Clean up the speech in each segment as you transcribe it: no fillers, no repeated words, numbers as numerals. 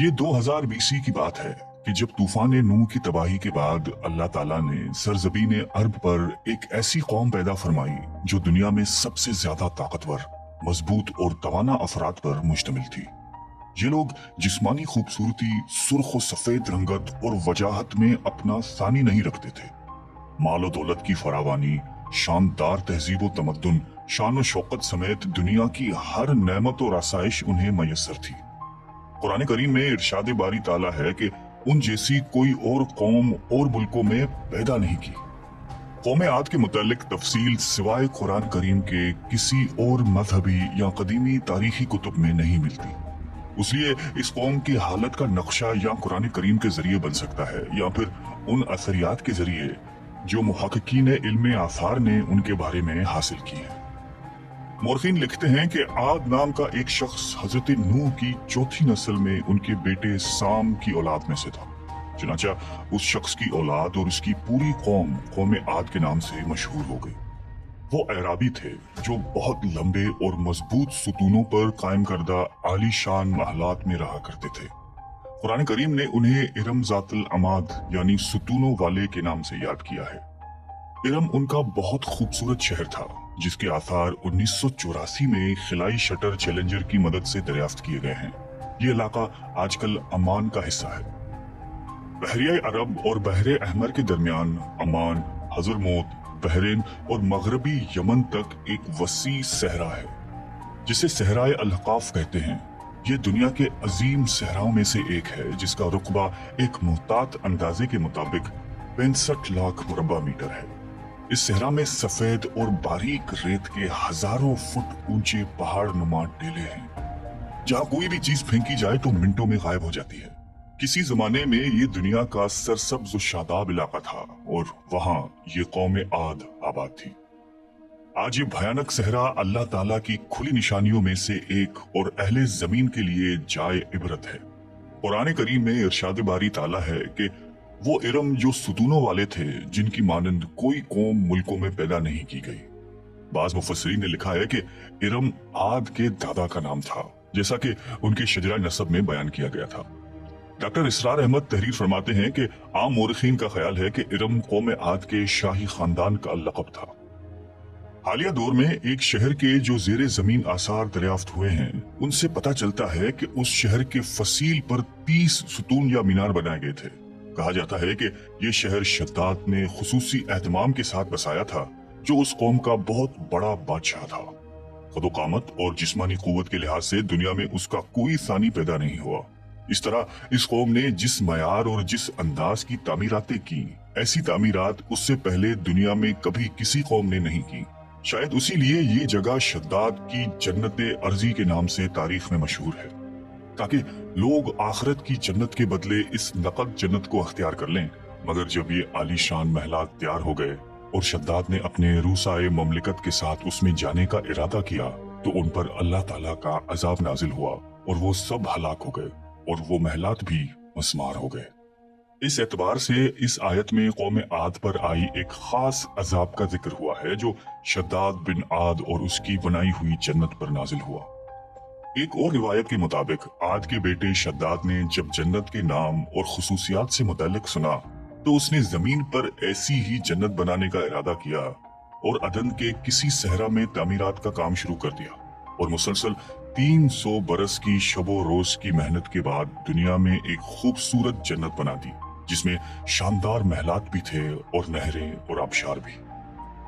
ये 2000 बीसी की बात है कि जब तूफान नूह की तबाही के बाद अल्लाह ताला ने सरजमीन अरब पर एक ऐसी कौम पैदा फरमाई जो दुनिया में सबसे ज्यादा ताकतवर, मजबूत और तवाना अफराद पर मुश्तमिल थी। ये लोग जिस्मानी खूबसूरती, सुर्ख और सफेद रंगत और वजाहत में अपना सानी नहीं रखते थे। माल और दौलत की फरावानी, शानदार तहजीब व तमद्दुन, शान व शौकत समेत दुनिया की हर नेमत और आसाइश उन्हें मयसर थी। कुरान करीम में इरशाद बारी ताला है कि उन जैसी कोई और कौम और मुल्कों में पैदा नहीं की। कौम आद के मुतालिक तफसील सिवाय कुरान करीम के किसी और मजहबी या कदीमी तारीखी कुतुब में नहीं मिलती। इसलिए इस कौम की हालत का नक्शा या कुरान करीम के जरिए बन सकता है या फिर उन असरियात के जरिए जो मुहक्किकीन इल्म आसार ने उनके बारे में हासिल की है। मोरखीन लिखते हैं कि आद नाम का एक शख्स हजरत नूह की चौथी नस्ल में उनके बेटे साम की औलाद में से था। चुनांचा उस शख्स की औलाद और उसकी पूरी कौम आद के नाम से मशहूर हो गई। वो अराबी थे जो बहुत लंबे और मजबूत सुतूनों पर कायम करदा आलीशान महलात में रहा करते थे। कुरान करीम ने उन्हें इरम जातुल अमाद यानी सुतूनों वाले के नाम से याद किया है। इरम उनका बहुत खूबसूरत शहर था जिसके आसार 1984 में खिलाई शटर चैलेंजर की मदद से दरियाफ्त किए गए हैं। ये इलाका आजकल अमान का हिस्सा है। बहरिया अरब और बहरे अहमर के दरमियान अमान, हजरमौत, बहरीन और मगरबी यमन तक एक वसी सहरा है जिसे सहराए अल-हक़ाफ कहते हैं। ये दुनिया के अजीम सहराओं में से एक है जिसका रुकबा एक मुहतात अंदाजे के मुताबिक 65 लाख मुरब्बा मीटर है। इस सहरा में सफेद और बारीक रेत के हजारों फुट ऊंचे पहाड़ नुमा टीले हैं जहां कोई भी चीज फेंकी जाए तो मिनटों में गायब हो जाती है। किसी जमाने में ये दुनिया का सरसब्ज शादाब इलाका था और वहां ये कौम आद आबाद थी। आज ये भयानक सहरा अल्लाह ताला की खुली निशानियों में से एक और अहले जमीन के लिए जाए इबरत है। कुरान करीम में इरशाद बारी ताला है कि वो इरम जो सुतूनों वाले थे जिनकी मानंद कोई कौम मुल्कों में पैदा नहीं की गई। बाज मुफस्सिरीन ने लिखा है कि इरम आद के दादा का नाम था, जैसा कि उनके शजरा नसब में बयान किया गया था। डॉक्टर इसरार अहमद तहरीर फरमाते हैं कि आम मोरखीन का ख्याल है कि इरम कौम आद के शाही खानदान का लक़ब था। हालिया दौर में एक शहर के जो जेरे जमीन आसार दरियाफ्त हुए हैं उनसे पता चलता है कि उस शहर के फसील पर 30 सुतून या मीनार बनाए गए थे। कहा जाता है कि ये शहर शद्दाद ने खुसूसी एहतमाम के साथ बसाया था जो उस कौम का बहुत बड़ा बादशाह था। कदोकामत और जिस्मानी कुव्वत के लिहाज से दुनिया में उसका कोई सानी पैदा नहीं हुआ। इस तरह इस कौम ने जिस मयार और जिस अंदाज की तामीरातें की, ऐसी तामीरात उससे पहले दुनिया में कभी किसी कौम ने नहीं की। शायद उसी लिए ये जगह शद्दाद की जन्नत अर्जी के नाम से तारीख में मशहूर है, ताकि लोग आखिरत की जन्नत के बदले इस नकद जन्नत को अख्तियार कर लें। मगर जब ये आलीशान महलात तैयार हो गए और शद्दाद ने अपने रूसाए ममलिकत के साथ उसमें जाने का इरादा किया तो उन पर अल्लाह ताला का अजाब नाजिल हुआ और वो सब हलाक हो गए और वो महलात भी मस्मार हो गए। इस एतबार से इस आयत में कौम आद पर आई एक खास अजाब का जिक्र हुआ है जो शद्दाद बिन आद और उसकी बनाई हुई जन्नत पर नाजिल हुआ। एक और रिवायत के मुताबिक आद के बेटे शद्दाद ने जब जन्नत के नाम और खुसूसियात से मुतालिक सुना तो उसने जमीन पर ऐसी ही जन्नत बनाने का इरादा किया और अदन के किसी सहरा में तामीरात का काम शुरू कर दिया और मुसलसल 300 बरस की शबो रोज की मेहनत के बाद दुनिया में एक खूबसूरत जन्नत बना दी जिसमें शानदार महलात भी थे और नहरें और आबशार भी।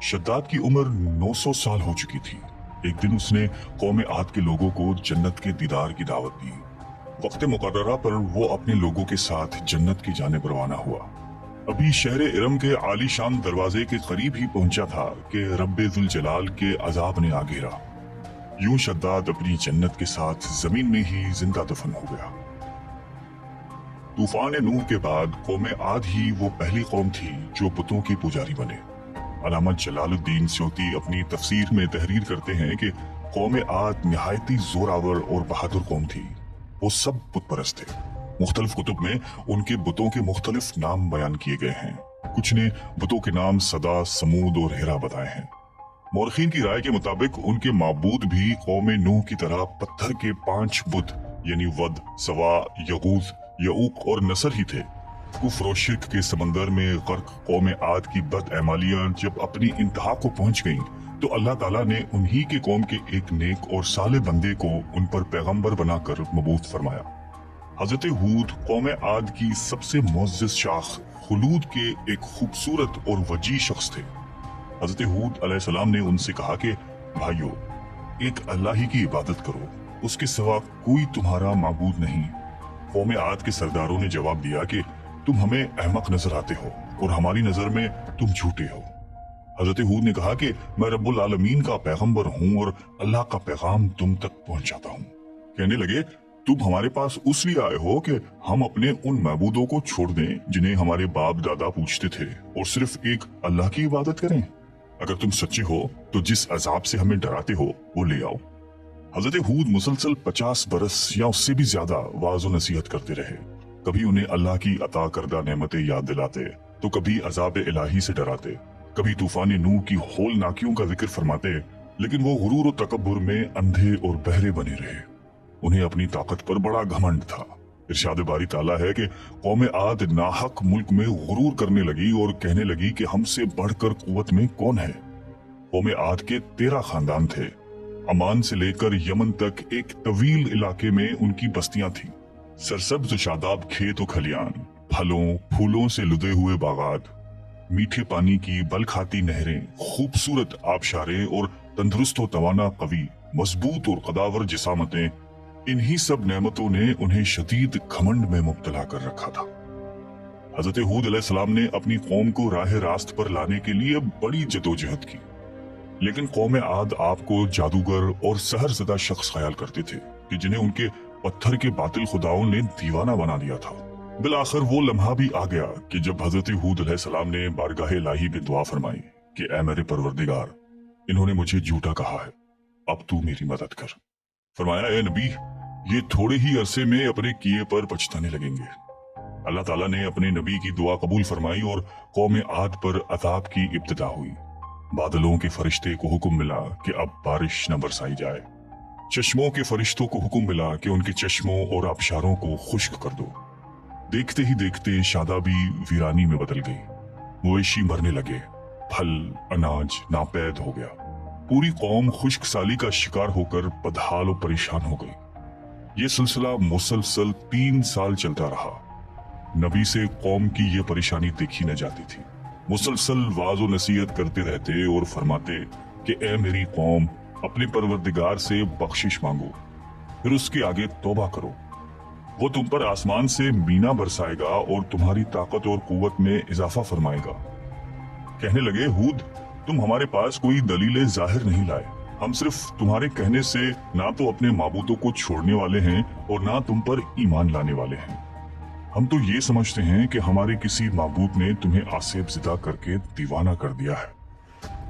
शद्दाद की उम्र 900 साल हो चुकी थी। एक दिन उसने कौम आद के लोगों को जन्नत के दीदार की दावत दी। वक्त मुकर्ररा पर वो अपने लोगों के साथ जन्नत की जानिब रवाना हुआ। अभी शहर इरम के आलीशान दरवाजे के करीब ही पहुंचा था कि रब्बे जुल जलाल के अजाब ने आ घेरा। यूं शद्दाद अपनी जन्नत के साथ जमीन में ही जिंदा दफन हो गया। तूफान नूह के बाद कौम आद ही वो पहली कौम थी जो बुतों की पुजारी बने। अल्लामा जलालुद्दीन स्यूती अपनी तफसीर में तहरीर करते हैं कि कौम आद निहायती जोरावर और बहादुर कौम थी। वो सब बुत परस्त थे। मुख्तलिफ कुतुब में उनके बुतों के मुख्तलिफ नाम बयान किए गए हैं। कुछ ने बुतों के नाम सदा, समूद और हेरा बताए हैं। मौरखीन की राय के मुताबिक उनके माबूद भी कौम नूह की तरह पत्थर के 5 बुत यानी वद, सवा, यगूस, यऊक और नसर ही थे। कुफ्र और शिर्क के समंदर में गर्क कौम आद की बदएमालियां जब अपनी इंतहा को पहुंच गईं, तो अल्लाह ताला ने उन्हीं के कौम के एक नेक और साले बंदे को उन पर पैगंबर बनाकर मबूस फरमाया। हजरत हूद कौम आद की सबसे मुअज़्ज़ज़ शाख खुलूद के एक खूबसूरत और वजी शख्स थे। हजरत हूद अलैहिस्सलाम ने उनसे कहा कि भाइयों, एक अल्लाह ही की इबादत करो, उसके सिवा कोई तुम्हारा माबूद नहीं। कौम आद के सरदारों ने जवाब दिया कि तुम हमें अहमक नजर आते हो और हमारी नजर में तुम झूठे हो। हजरत हूद ने कहा कि मैं रब्बुल आलमीन का पैगंबर हूँ और अल्लाह का पैगाम तुम तक पहुंचाता हूँ। कहने लगे, तुम हमारे पास उसलिए आए हो कि हम अपने उन महबूदों को छोड़ दें जिन्हें हमारे बाप दादा पूछते थे और सिर्फ एक अल्लाह की इबादत करें। अगर तुम सच्चे हो तो जिस अजाब से हमें डराते हो वो ले आओ। हजरत हूद मुसलसल 50 बरस या उससे भी ज्यादा वाज़ और नसीहत करते रहे। कभी उन्हें अल्लाह की अता करदा नेमतें याद दिलाते, तो कभी अजाब इलाही से डराते, कभी तूफान नूह की होलनाकियों का जिक्र फरमाते, लेकिन वो गुरूर और तकब्बुर में अंधे और बहरे बने रहे। उन्हें अपनी ताकत पर बड़ा घमंड था। इरशाद बारी ताला है कि कौम आद नाहक मुल्क में गुरूर करने लगी और कहने लगी कि हमसे बढ़कर कुव्वत में कौन है। कौम आद के 13 खानदान थे। अमान से लेकर यमन तक एक तवील इलाके में उनकी बस्तियां थीं। सरसब्ज शादाब खेत और खलियान, फलों फूलों से लुदे हुए बागात, मीठे पानी की बल खाती नहरें, खूबसूरत आबशारें और तंदुरुस्त और तवाना कवि, मजबूत और कदावर जिसामतें, इन्हीं सब नेमतों ने उन्हें शदीद घमंड में मुब्तला कर रखा था। हजरत हूद अलैहिस्सलाम ने अपनी कौम को राह रास्त पर लाने के लिए बड़ी जदोजहद की, लेकिन कौम आद आपको जादूगर और सहरज़दा शख्स ख्याल करते थे कि जिन्हें उनके पत्थर के बातिल खुदाओं ने दीवाना बना दिया था। बिलाखिर वो लम्हा भी आ गया कि जब हजरत हूद अलैहिस्सलाम ने बारगाह इलाही में दुआ फरमाई कि ऐ मेरे परवरदिगार, इन्होंने मुझे झूठा कहा है, अब तू मेरी मदद कर। फरमाया, ए नबी, ये थोड़े ही अरसे में अपने किए पर पछताने लगेंगे। अल्लाह ताला ने अपने नबी की दुआ कबूल फरमाई और कौम आद पर अज़ाब की इब्तिदा हुई। बादलों के फरिश्ते को हुक्म मिला कि अब बारिश न बरसाई जाए। चश्मों के फरिश्तों को हुक्म मिला कि उनके चश्मों और आबशारों को खुश्क कर दो। देखते ही देखते शादाबी वीरानी में बदल गई। मवेशी मरने लगे, फल अनाज नापैद हो गया। पूरी कौम खुश्क साली का शिकार होकर बदहाल और परेशान हो गई। ये सिलसिला मुसलसल 3 साल चलता रहा। नबी से कौम की ये परेशानी देखी न जाती थी। मुसलसल वाज़ो नसीहत करते रहते और फरमाते कि ए मेरी कौम, अपने परवरदिगार से बख्शिश मांगो, फिर उसके आगे तौबा करो। वो तुम पर आसमान से मीना बरसाएगा और तुम्हारी ताकत और कुव्वत में इजाफा फरमाएगा। कहने लगे, हूद, तुम हमारे पास कोई दलीलें जाहिर नहीं लाए। हम सिर्फ तुम्हारे कहने से ना तो अपने माबूदों को छोड़ने वाले हैं और ना तुम पर ईमान लाने वाले हैं। हम तो ये समझते हैं कि हमारे किसी माबूद ने तुम्हें आसेब ज़िदा करके दीवाना कर दिया है।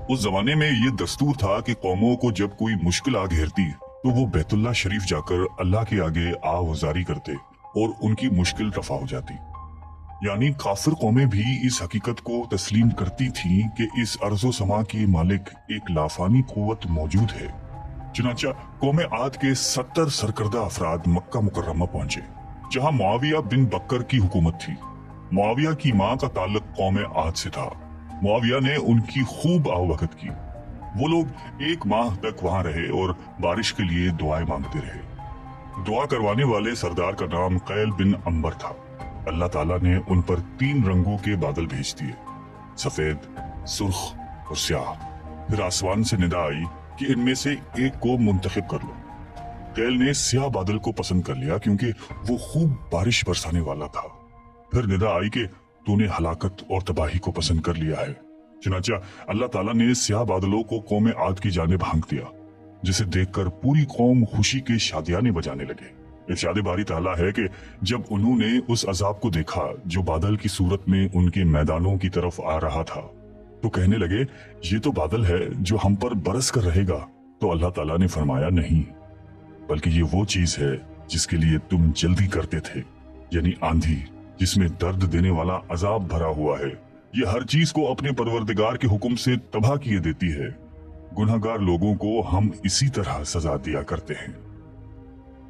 उस जमाने में ये दस्तूर था कि कौमों को जब कोई मुश्किल आ घेरती तो वो बैतुल्ला शरीफ जाकर अल्लाह के आगे आहुजारी करते और उनकी मुश्किल रफा हो जाती। यानी काफिर कौमें भी इस हकीकत को तस्लीम करती थीं कि इस अर्ज़ो समा के मालिक एक लाफानी कुव्वत मौजूद है। चुनांचा कौम आद के 70 सरकर्दा अफराद मक्का मुकर्रमा पहुंचे, जहां मुआविया बिन बकर की हुकूमत थी। मुआविया की मां का ताल्लुक कौम आद से था। मुआविया ने उनकी खूब आवभगत की। वो लोग 1 माह तक वहां रहे और बारिश के लिए दुआएं मांगते रहे। दुआ करवाने वाले सरदार का नाम कैल बिन अंबर था। अल्लाह ताला ने उन पर 3 रंगों के बादल भेज दिए, सफेद, सुर्ख और स्याह। फिर आसमान से निदा आई कि इनमें से एक को मुंतखब कर लो। कैल ने स्याह बादल को पसंद कर लिया क्योंकि वो खूब बारिश बरसाने वाला था। फिर निदा आई कि तूने हलाकत और तबाही को पसंद कर लिया है। चुनांचा अल्लाह ताला ने स्याह बादलों को कौम आद की जानिब हाँक दिया, जिसे देखकर पूरी कौम खुशी के शादियाने बजाने लगे। इरशाद बारी ताला है कि जब उन्होंने उस अजाब को देखा जो बादल की सूरत में उनके मैदानों की तरफ आ रहा था, तो कहने लगे, ये तो बादल है जो हम पर बरस कर रहेगा। तो अल्लाह ताला ने फरमाया, नहीं, बल्कि ये वो चीज है जिसके लिए तुम जल्दी करते थे, यानी आंधी जिसमें दर्द देने वाला अजाब भरा हुआ है। ये हर चीज को अपने परवरदिगार के हुक्म से तबाह किए देती है। गुनहगार लोगों को हम इसी तरह सजा दिया करते हैं।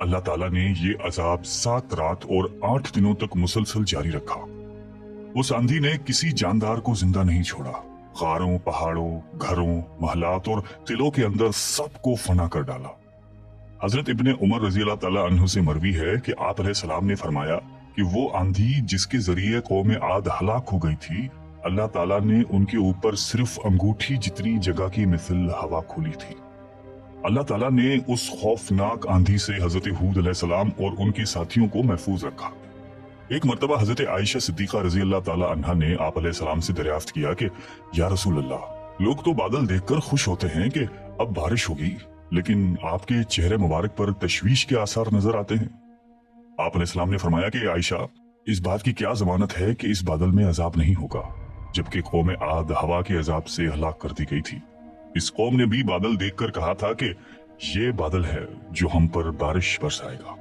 अल्लाह ताला ने ये अजाब 7 रात और 8 दिनों तक मुसलसल जारी रखा। उस आंधी ने किसी जानदार को जिंदा नहीं छोड़ा। गारों, पहाड़ों, घरों, महलात और किलों के अंदर सबको फना कर डाला। हजरत इब्ने उमर रजी अल्लाह ताला अन्हु से मरवी है कि आप अलैहिस्सलाम ने फरमाया कि वो आंधी जिसके जरिए कौम आद हलाक हो गई थी, अल्लाह ताला ने उनके ऊपर सिर्फ अंगूठी जितनी जगह की मिसल हवा खोली थी। अल्लाह ताला ने उस खौफनाक आंधी से हजरत हूद अलैहिस्सलाम और उनके साथियों को महफूज रखा। एक मर्तबा हजरत आयशा सिद्दीका रजी अल्लाह ताला अन्हा ने आप अलैहिस्सलाम से दरियाफ्त किया कि या रसूल अल्लाह, लोग तो बादल देखकर खुश होते हैं कि अब बारिश होगी, लेकिन आपके चेहरे मुबारक पर तशवीश के आसार नजर आते हैं। आप अलैहिस्सलाम ने फरमाया कि आयशा, इस बात की क्या जमानत है कि इस बादल में अजाब नहीं होगा, जबकि कौम आद हवा के अजाब से हलाक कर दी गई थी। इस कौम ने भी बादल देखकर कहा था कि ये बादल है जो हम पर बारिश बरसाएगा।